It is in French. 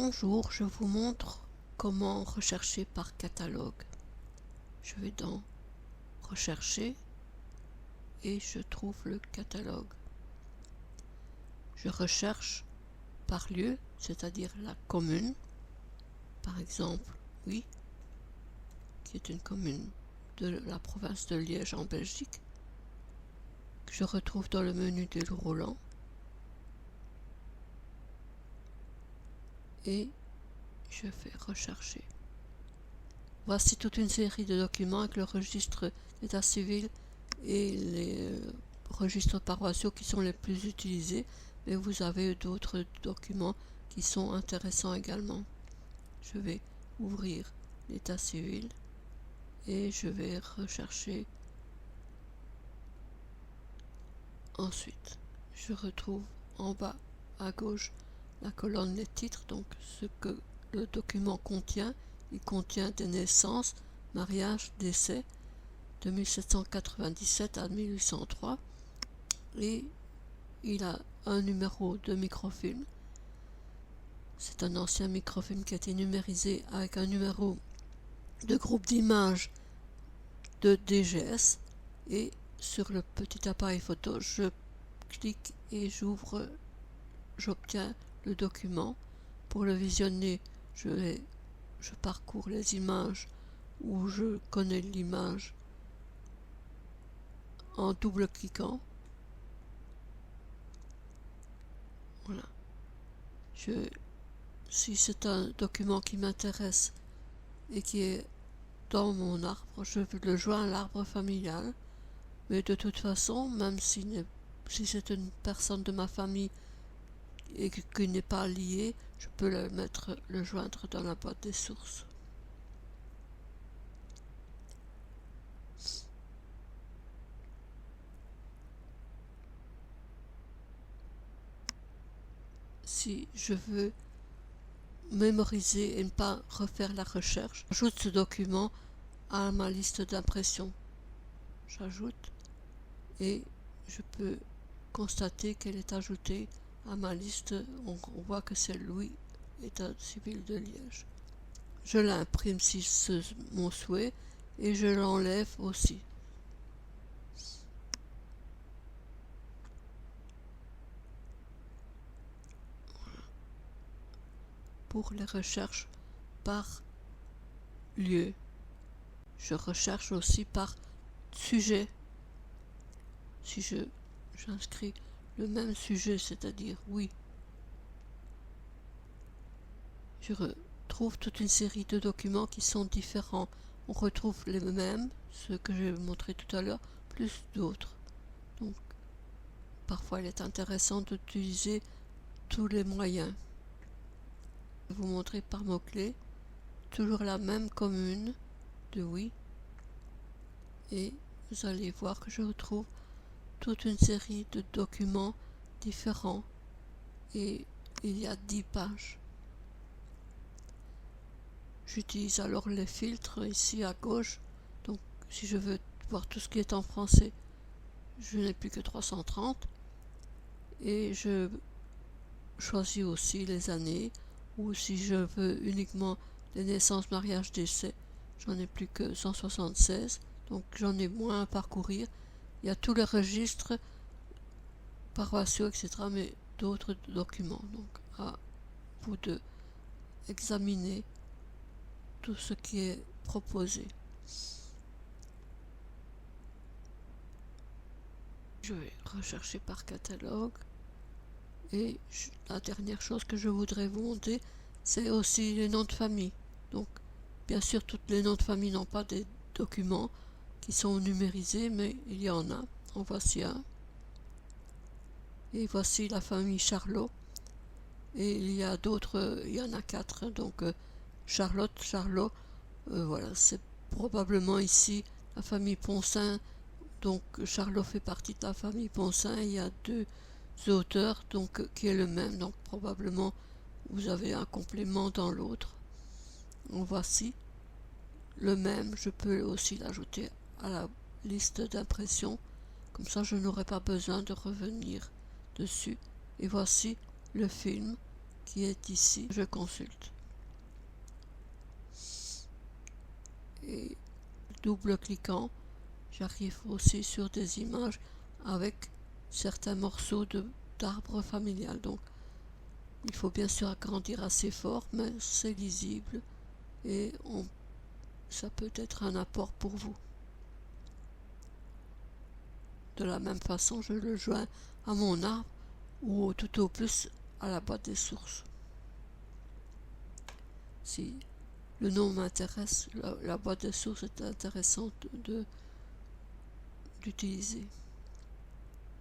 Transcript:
Bonjour, je vous montre comment rechercher par catalogue. Je vais dans Rechercher et je trouve le catalogue. Je recherche par lieu, c'est-à-dire la commune. Par exemple, oui, qui est une commune de la province de Liège en Belgique, que je retrouve dans le menu des roulants. Et je fais rechercher. Voici toute une série de documents avec le registre d'état civil et les registres paroissiaux qui sont les plus utilisés, mais vous avez d'autres documents qui sont intéressants également. Je vais ouvrir l'état civil et je vais rechercher. Ensuite, je retrouve en bas à gauche la colonne des titres, donc ce que le document contient. Il contient des naissances, mariages, décès de 1797 à 1803 et il a un numéro de microfilm. C'est un ancien microfilm qui a été numérisé avec un numéro de groupe d'images de DGS, et sur le petit appareil photo, je clique et j'obtiens le document. Pour le visionner, je parcours les images où je connais l'image en double cliquant. Voilà. Si c'est un document qui m'intéresse et qui est dans mon arbre, je le joins à l'arbre familial. Mais de toute façon, même si c'est une personne de ma famille et qui n'est pas liée, je peux le joindre dans la boîte des sources. Si je veux mémoriser et ne pas refaire la recherche, j'ajoute ce document à ma liste d'impression. J'ajoute et je peux constater qu'elle est ajoutée à ma liste. On voit que c'est Louis, état civil de Liège. Je l'imprime si c'est mon souhait et je l'enlève aussi. Pour les recherches par lieu, je recherche aussi par sujet. Si j'inscris le même sujet, c'est-à-dire oui, je retrouve toute une série de documents qui sont différents. On retrouve les mêmes, ceux que j'ai montré tout à l'heure, plus d'autres. Donc, parfois il est intéressant d'utiliser tous les moyens. Je vais vous montrer par mots-clés, toujours la même commune de oui, et vous allez voir que je retrouve toute une série de documents différents et il y a 10 pages. J'utilise alors les filtres ici à gauche, donc si je veux voir tout ce qui est en français, je n'ai plus que 330 et je choisis aussi les années, ou si je veux uniquement les naissances, mariages, décès, j'en ai plus que 176, donc j'en ai moins à parcourir. Il y a tous les registres paroissiaux, etc., mais d'autres documents. Donc à vous de examiner tout ce qui est proposé. Je vais rechercher par catalogue. Et la dernière chose que je voudrais vous montrer, c'est aussi les noms de famille. Donc, bien sûr, tous les noms de famille n'ont pas des documents qui sont numérisés, mais il y en a. En voici un. Et voici la famille Charlot. Et il y a d'autres, il y en a 4. Donc, Charlotte, Charlot, voilà, c'est probablement ici la famille Poncin. Donc, Charlot fait partie de la famille Poncin. Il y a 2 auteurs, donc qui est le même, donc probablement vous avez un complément dans l'autre. En voici le même, je peux aussi l'ajouter à la liste d'impression, comme ça je n'aurai pas besoin de revenir dessus. Et voici le film qui est ici, je consulte. Et double-cliquant, j'arrive aussi sur des images avec certains morceaux d'arbre familial. Donc il faut bien sûr agrandir assez fort, mais c'est lisible et ça peut être un apport pour vous. De la même façon, je le joins à mon arbre ou tout au plus à la boîte des sources. Si le nom m'intéresse, la boîte des sources est intéressante d'utiliser.